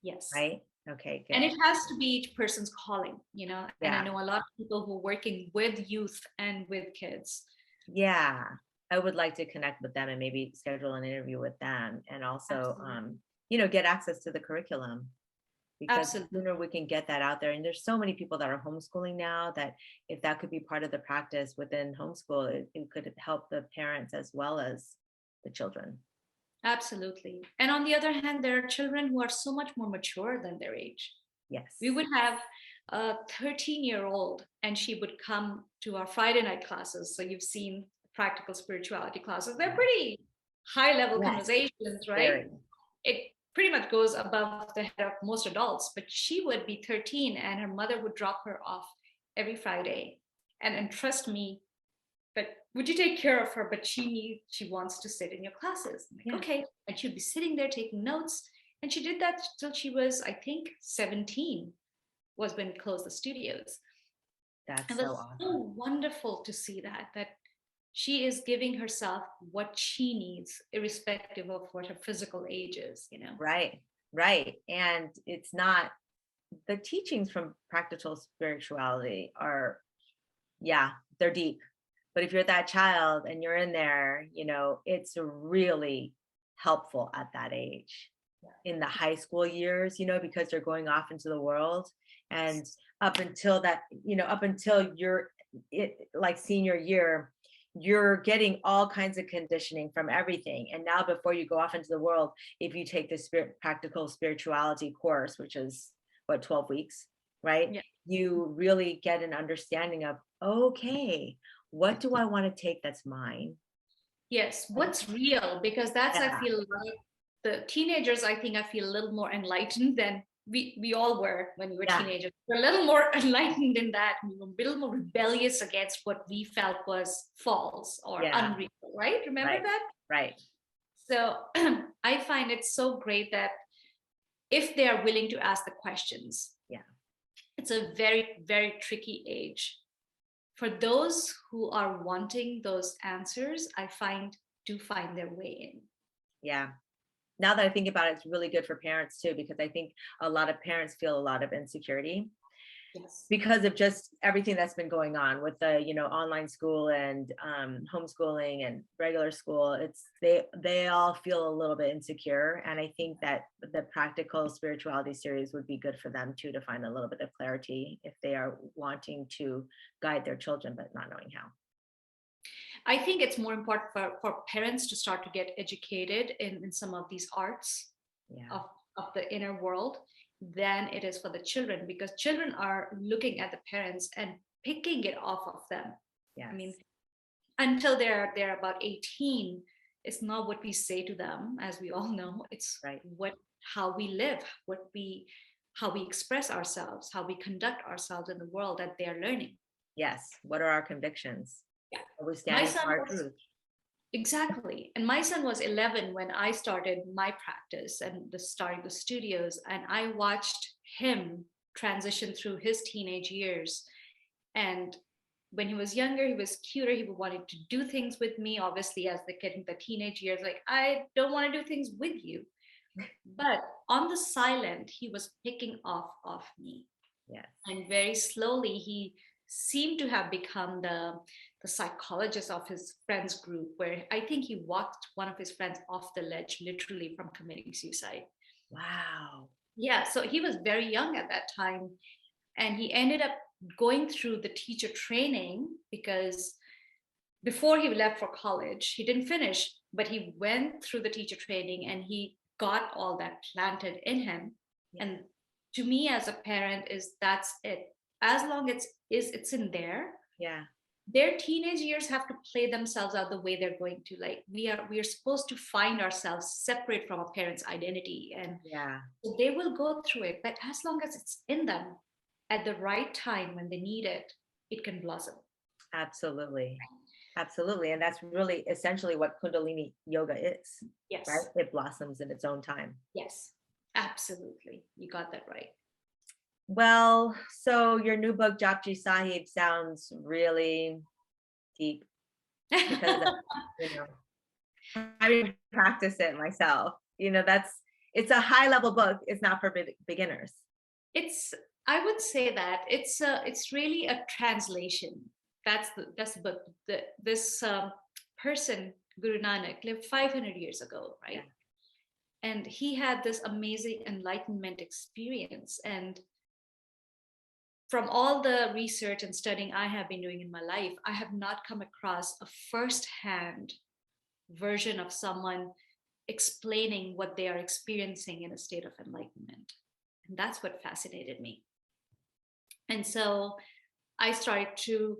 Yes. right? Okay, And good. it has to be each person's calling, and I Yeah. know a lot of people who are working with youth and with kids. Yeah. I would like to connect with them and maybe schedule an interview with them, and also Absolutely. get access to the curriculum, because the Absolutely. sooner we can get that out there. And there's so many people that are homeschooling now that if that could be part of the practice within homeschool, it could help the parents as well as the children. Absolutely. And on the other hand, there are children who are so much more mature than their age. We Yes. would have a 13-year-old, and she would come to our Friday night classes. So you've seen practical spirituality classes. They're Yeah. pretty high level Yes. conversations, right? Very. It pretty much goes above the head of most adults, but she would be 13 and her mother would drop her off every Friday. And trust me, but would you take care of her? But she wants to sit in your classes. I'm like, Yeah. okay. And she'd be sitting there taking notes. And she did that till she was, I think, 17 was when we closed the studios. That's It so was awesome. so wonderful to see that she is giving herself what she needs, irrespective of what her physical age is. Right. Right. And it's not the teachings from practical spirituality are, yeah, they're deep. But if you're that child and you're in there, it's really helpful at that age, in the high school years, because they're going off into the world. And up until that, up until like senior year, you're getting all kinds of conditioning from everything. And now before you go off into the world, if you take the practical spirituality course, which is what, 12 weeks, right? Yeah. You really get an understanding of, okay, what do I want to take that's mine? Yes, what's real? Because that's, I Yeah, feel like the teenagers, I think I feel a little more enlightened than we all were when we were yeah, teenagers. We're a little more enlightened in that. We were a little more rebellious against what we felt was false or yeah, unreal, right? Remember right, that? right. So I find it so great that if they are willing to ask the questions, Yeah, it's a very, very tricky age. For those who are wanting those answers, I find do find their way in. yeah. Now that I think about it, it's really good for parents too, because I think a lot of parents feel a lot of insecurity Yes. because of just everything that's been going on with the online school and homeschooling and regular school. It's they all feel a little bit insecure, and I think that the practical spirituality series would be good for them too, to find a little bit of clarity if they are wanting to guide their children but not knowing how. I think it's more important for parents to start to get educated in some of these arts Yeah. of, of the inner world than it is for the children, because children are looking at the parents and picking it off of them. I Yes. mean, until they're about 18, it's not what we say to them, as we all know. It's Right. what how we live, how we express ourselves, how we conduct ourselves in the world that they are learning. Yes. What are our convictions? Yeah. Are we My standing son for our was truth? exactly, and my son was 11 when I started my practice and starting the studios, and I watched him transition through his teenage years. And when he was younger, he was cuter. He wanted to do things with me. Obviously, as the kid in the teenage years, like, I don't want to do things with you. But on the silent, he was picking off of me. Yes. And very slowly, he seemed to have become the psychologist of his friends group, where I think he walked one of his friends off the ledge, literally from committing suicide. Wow. Yeah, so he was very young at that time. And he ended up going through the teacher training because before he left for college, he didn't finish, but he went through the teacher training and he got all that planted in him. Yeah. And to me as a parent, is that's it. As long as it's in there, Yeah. their teenage years have to play themselves out the way they're going to. Like, we are supposed to find ourselves separate from a parent's identity, and Yeah. they will go through it. But as long as it's in them at the right time when they need it, it can blossom. Absolutely. Absolutely. And that's really essentially what Kundalini yoga is, right? Yes. It blossoms in its own time. Yes, absolutely. You got that right. Well, so your new book, Japji Sahib, sounds really deep because I didn't practice it myself. It's a high level book. It's not for beginners. It's, I would say that it's really a translation. That's the book. This person, Guru Nanak, lived 500 years ago, right? Yeah. And he had this amazing enlightenment experience. And from all the research and studying I have been doing in my life, I have not come across a first-hand version of someone explaining what they are experiencing in a state of enlightenment. And that's what fascinated me. And so I started to,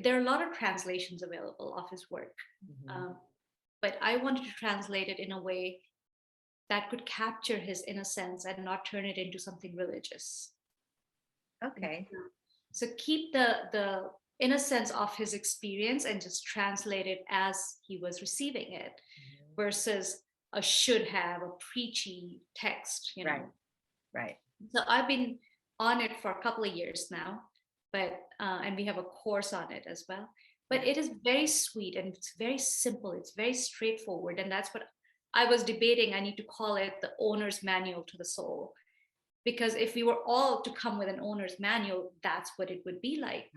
there are a lot of translations available of his work. Mhm. But I wanted to translate it in a way that could capture his innocence and not turn it into something religious. Okay. So keep the innocence of his experience and just translate it as he was receiving it, Mhm. versus a should have, a preachy text, you know. Right. Right. So I've been on it for a couple of years now, but and we have a course on it as well. But Yeah. it is very sweet and it's very simple. It's very straightforward, and that's what I was debating. I need to call it the owner's manual to the soul, Because if we were all to come with an owner's manual, that's what it would be like.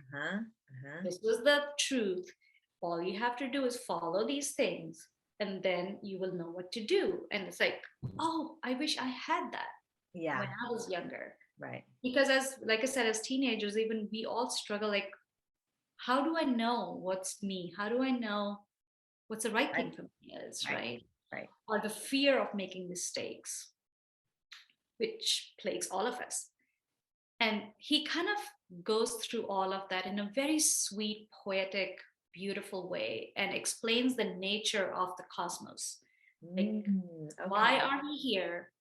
This was the truth. All you have to do is follow these things, and then you will know what to do. And it's like, oh, I wish I had that when I was younger. Right. Because like I said, as teenagers, even we all struggle, like, how do I know what's me? How do I know what's the right thing for me is, right? Or the fear of making mistakes, which plagues all of us. And he kind of goes through all of that in a very sweet, poetic, beautiful way, and explains the nature of the cosmos. Like, why are we here?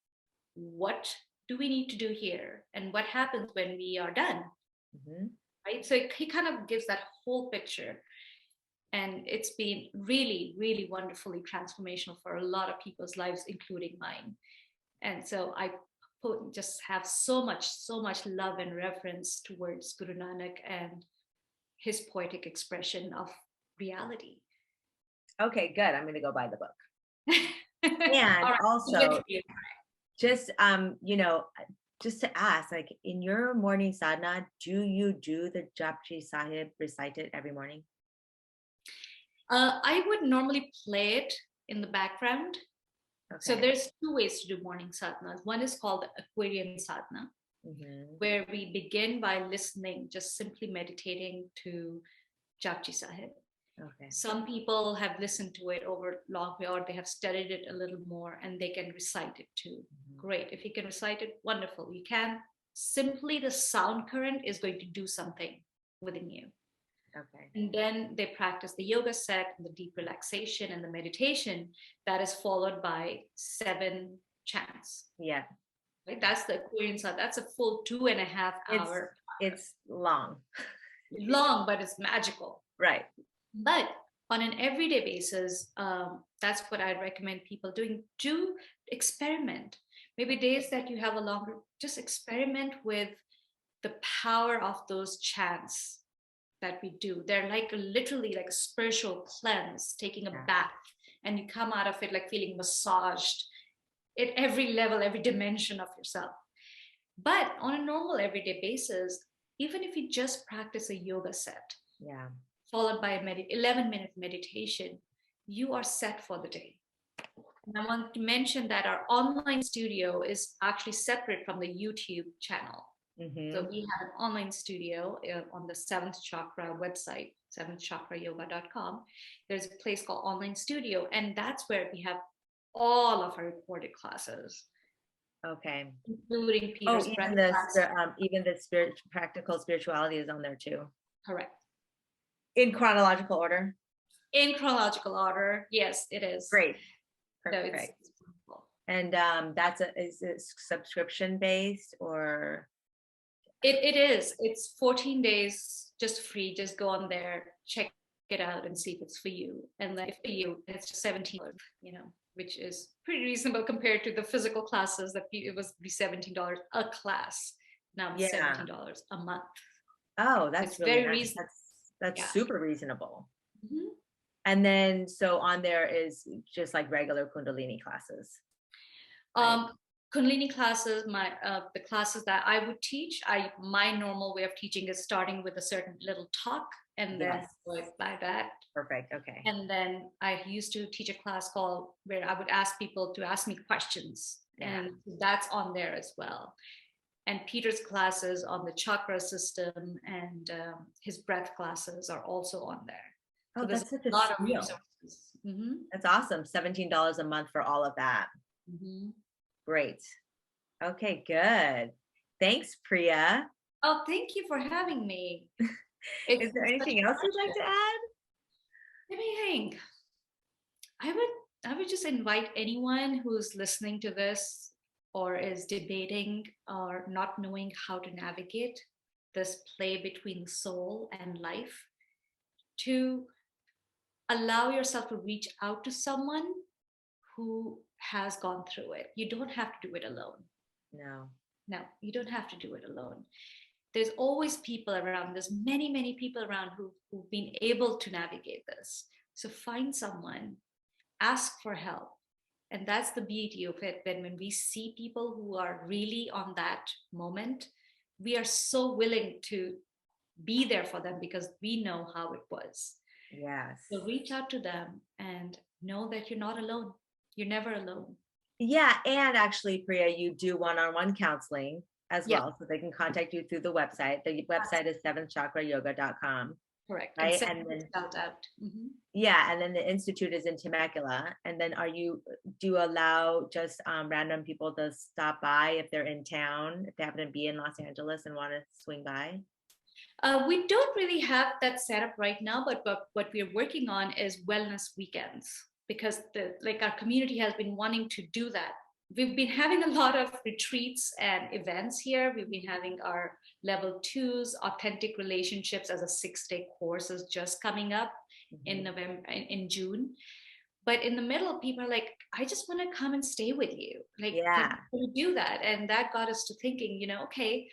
What do we need to do here? And what happens when we are done? Right? So he kind of gives that whole picture. And it's been really, really wonderfully transformational for a lot of people's lives, including mine. And so I just have so much love and reverence towards Guru Nanak and his poetic expression of reality. Okay, good. I'm going to go buy the book. And right, also, just just to ask, like, in your morning sadhana, do you do the Japji Sahib, recite it every morning? I would normally play it in the background. So there's two ways to do morning sadhanas. One is called the Aquarian sadhana, where we begin by listening, just simply meditating to Japji Sahib. Some people have listened to it over long period, or they have studied it a little more, and they can recite it too. Great. If you can recite it, wonderful. You can. Simply the sound current is going to do something within you. And then they practice the yoga set, and the deep relaxation and the meditation that is followed by 7 chants. Right? That's the Aquarian sadhana. That's a full 2.5 hour. It's long. Long, but it's magical. Right. But on an everyday basis, that's what I'd recommend people doing. Do experiment. Maybe days that you have a longer, just experiment with the power of those chants that we do. They're like literally like a spiritual cleanse, taking a bath, and you come out of it like feeling massaged at every level, every dimension of yourself. But on a normal everyday basis, even if you just practice a yoga set, followed by a 11-minute meditation, you are set for the day. And I want to mention that our online studio is actually separate from the YouTube channel. So we have an online studio on the Seventh Chakra website, seventhchakrayoga.com. There's a place called Online Studio, and that's where we have all of our recorded classes. Including Peter's even the practical spirituality is on there too. Correct. In chronological order? In chronological order, yes, it is. Great. Perfect. And is it subscription based or? It is. It's 14 days, just free. Just go on there, check it out, and see if it's for you. And then if for you, it's just $17, which is pretty reasonable compared to the physical classes that it was be $17 a class. Now it's $17 a month. Oh, that's really very nice. That's super reasonable. And then, so on there is just like regular Kundalini classes. Kundalini classes, the classes that I would teach, my normal way of teaching is starting with a certain little talk and then going by that. Perfect. Okay. And then I used to teach a class where I would ask people to ask me questions, and that's on there as well. And Peter's classes on the chakra system and his breath classes are also on there. Oh, so that's such a lot of resources. That's awesome. $17 a month for all of that. Great. Okay, good. Thanks, Priya. Oh, thank you for having me. Is there anything else you'd like to add? Let me think. I would just invite anyone who's listening to this or is debating or not knowing how to navigate this play between soul and life to allow yourself to reach out to someone who has gone through it. You don't have to do it alone. No, you don't have to do it alone. There's always people around. There's many people around who've been able to navigate this. So find someone, ask for help, And that's the beauty of it. When we see people who are really on that moment, we are so willing to be there for them because we know how it was. Yes. So reach out to them and know that you're not alone. You're never alone. Yeah. And actually, Priya, you do one-on-one counseling as Yeah, well. So they can contact you through the website. The that's website is seventhchakrayoga.com. correct. And Right. send And it then, spelled out. yeah. And then the Institute is in Temecula. And then do you allow just random people to stop by if they're in town, if they happen to be in Los Angeles and want to swing by? We don't really have that set up right now, but what we're working on is wellness weekends because our community has been wanting to do that. We've been having a lot of retreats and events here. We've been having our level 2s, authentic relationships as a 6-day course is just coming up in Mhm. November, in June. But in the middle, people are like, I just want to come and stay with you. Like, Yeah. can we do that? And that got us to thinking, okay,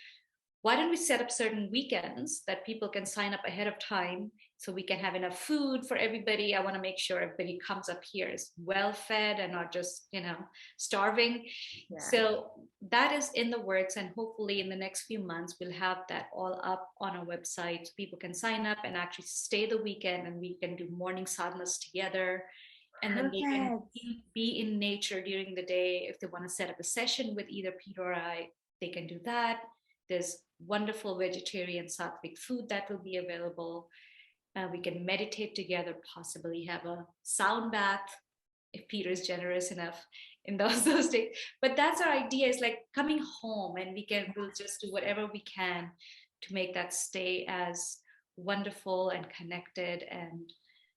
why don't we set up certain weekends that people can sign up ahead of time so we can have enough food for everybody? I want to make sure everybody comes up here is well fed and not just starving. Yeah. So that is in the works, and hopefully in the next few months we'll have that all up on our website so people can sign up and actually stay the weekend, and we can do morning sadhanas together, and then they can Perfect. be in nature during the day. If they want to set up a session with either Peter or I, they can do that. There's wonderful vegetarian sattvic food that will be available. We can meditate together, possibly have a sound bath if Peter is generous enough in those days. But that's our idea, is like coming home, and we'll just do whatever we can to make that stay as wonderful and connected and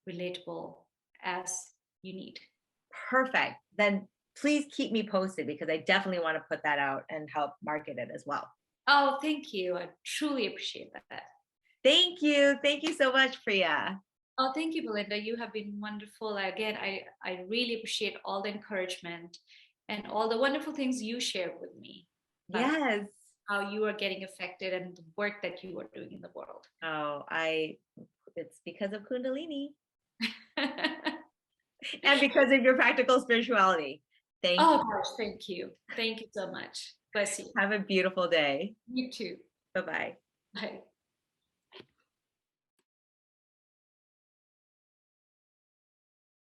relatable as you need. Perfect. Then please keep me posted because I definitely want to put that out and help market it as well. Oh, thank you. I truly appreciate that. Thank you. Thank you so much, Priya. Oh, thank you, Belinda. You have been wonderful. Again, I really appreciate all the encouragement and all the wonderful things you shared with me about Yes. how you are getting affected and the work that you are doing in the world. Oh, it's because of Kundalini and because of your practical spirituality. Thank Oh, you. gosh, thank you. Thank you so much. Bless you. Have a beautiful day. You too. Bye-bye. Bye.